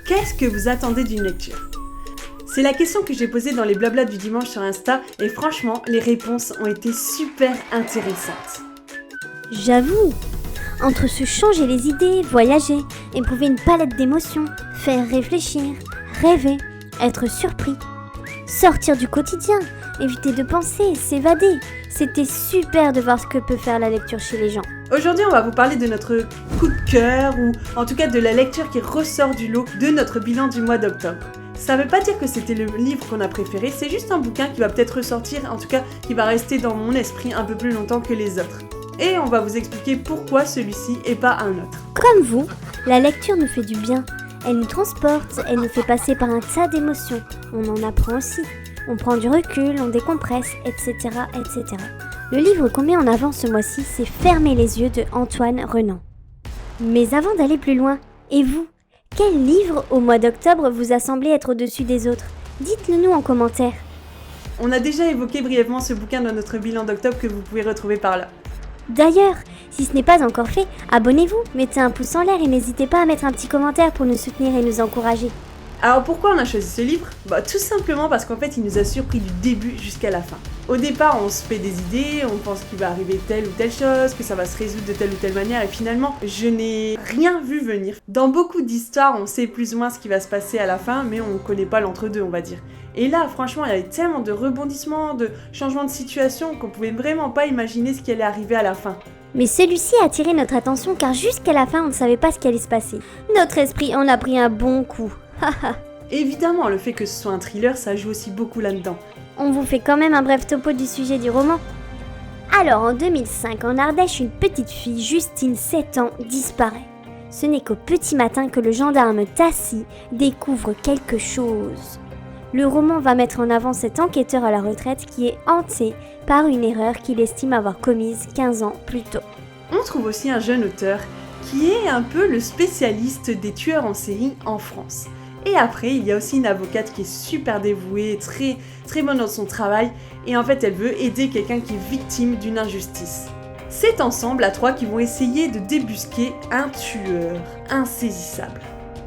Qu'est-ce que vous attendez d'une lecture? C'est la question que j'ai posée dans les blablas du dimanche sur Insta et franchement, les réponses ont été super intéressantes. J'avoue, entre se changer les idées, voyager, éprouver une palette d'émotions, faire réfléchir, rêver, être surpris, sortir du quotidien, éviter de penser, s'évader, c'était super de voir ce que peut faire la lecture chez les gens. Aujourd'hui, on va vous parler de notre coup de cœur ou en tout cas de la lecture qui ressort du lot de notre bilan du mois d'octobre. Ça veut pas dire que c'était le livre qu'on a préféré, c'est juste un bouquin qui va peut-être ressortir, en tout cas qui va rester dans mon esprit un peu plus longtemps que les autres. Et on va vous expliquer pourquoi celui-ci et pas un autre. Comme vous, la lecture nous fait du bien. Elle nous transporte, elle nous fait passer par un tas d'émotions. On en apprend aussi. On prend du recul, on décompresse, etc., etc. Le livre qu'on met en avant ce mois-ci, c'est Fermer les yeux de Antoine Renan. Mais avant d'aller plus loin, et vous, quel livre au mois d'octobre vous a semblé être au-dessus des autres? Dites-le nous en commentaire. On a déjà évoqué brièvement ce bouquin dans notre bilan d'octobre que vous pouvez retrouver par là. D'ailleurs, si ce n'est pas encore fait, abonnez-vous, mettez un pouce en l'air et n'hésitez pas à mettre un petit commentaire pour nous soutenir et nous encourager. Alors pourquoi on a choisi ce livre? Tout simplement parce qu'en fait il nous a surpris du début jusqu'à la fin. Au départ on se fait des idées, on pense qu'il va arriver telle ou telle chose, que ça va se résoudre de telle ou telle manière et finalement je n'ai rien vu venir. Dans beaucoup d'histoires on sait plus ou moins ce qui va se passer à la fin mais on connaît pas l'entre-deux on va dire. Et là franchement il y avait tellement de rebondissements, de changements de situation qu'on pouvait vraiment pas imaginer ce qui allait arriver à la fin. Mais celui-ci a attiré notre attention car jusqu'à la fin on ne savait pas ce qui allait se passer. Notre esprit en a pris un bon coup. Évidemment, le fait que ce soit un thriller, ça joue aussi beaucoup là-dedans. On vous fait quand même un bref topo du sujet du roman. Alors, en 2005, en Ardèche, une petite fille, Justine, 7 ans, disparaît. Ce n'est qu'au petit matin que le gendarme Tassi découvre quelque chose. Le roman va mettre en avant cet enquêteur à la retraite qui est hanté par une erreur qu'il estime avoir commise 15 ans plus tôt. On trouve aussi un jeune auteur qui est un peu le spécialiste des tueurs en série en France. Et après, il y a aussi une avocate qui est super dévouée, très bonne dans son travail, et en fait, elle veut aider quelqu'un qui est victime d'une injustice. C'est ensemble, à trois, qui vont essayer de débusquer un tueur insaisissable.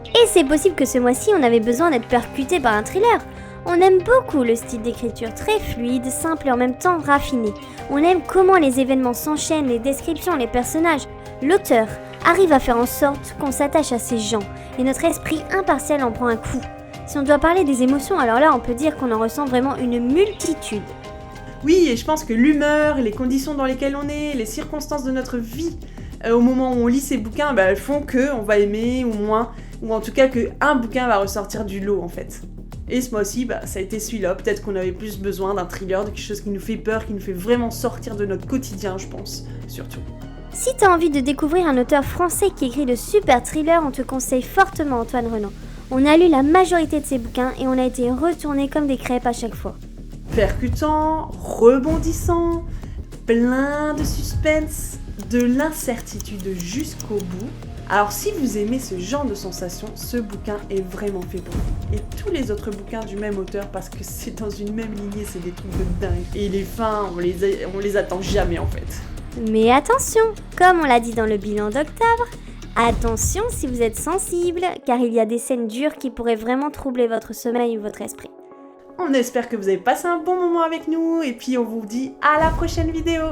Et c'est possible que ce mois-ci, on avait besoin d'être percuté par un thriller. On aime beaucoup le style d'écriture, très fluide, simple et en même temps raffiné. On aime comment les événements s'enchaînent, les descriptions, les personnages. L'auteur arrive à faire en sorte qu'on s'attache à ces gens et notre esprit impartial en prend un coup. Si on doit parler des émotions, alors là on peut dire qu'on en ressent vraiment une multitude. Oui, et je pense que l'humeur, les conditions dans lesquelles on est, les circonstances de notre vie, au moment où on lit ces bouquins, elles font qu'on va aimer ou moins, ou en tout cas qu'un bouquin va ressortir du lot en fait. Et ce mois-ci, ça a été celui-là, peut-être qu'on avait plus besoin d'un thriller, de quelque chose qui nous fait peur, qui nous fait vraiment sortir de notre quotidien, je pense, surtout. Si t'as envie de découvrir un auteur français qui écrit de super thrillers, on te conseille fortement Antoine Renan. On a lu la majorité de ses bouquins et on a été retournés comme des crêpes à chaque fois. Percutant, rebondissant, plein de suspense, de l'incertitude jusqu'au bout. Alors si vous aimez ce genre de sensation, ce bouquin est vraiment fait pour vous. Et tous les autres bouquins du même auteur, parce que c'est dans une même lignée, c'est des trucs de dingue. Et les fins, on les attend jamais en fait. Mais attention, comme on l'a dit dans le bilan d'octobre, attention si vous êtes sensible, car il y a des scènes dures qui pourraient vraiment troubler votre sommeil ou votre esprit. On espère que vous avez passé un bon moment avec nous, et puis on vous dit à la prochaine vidéo.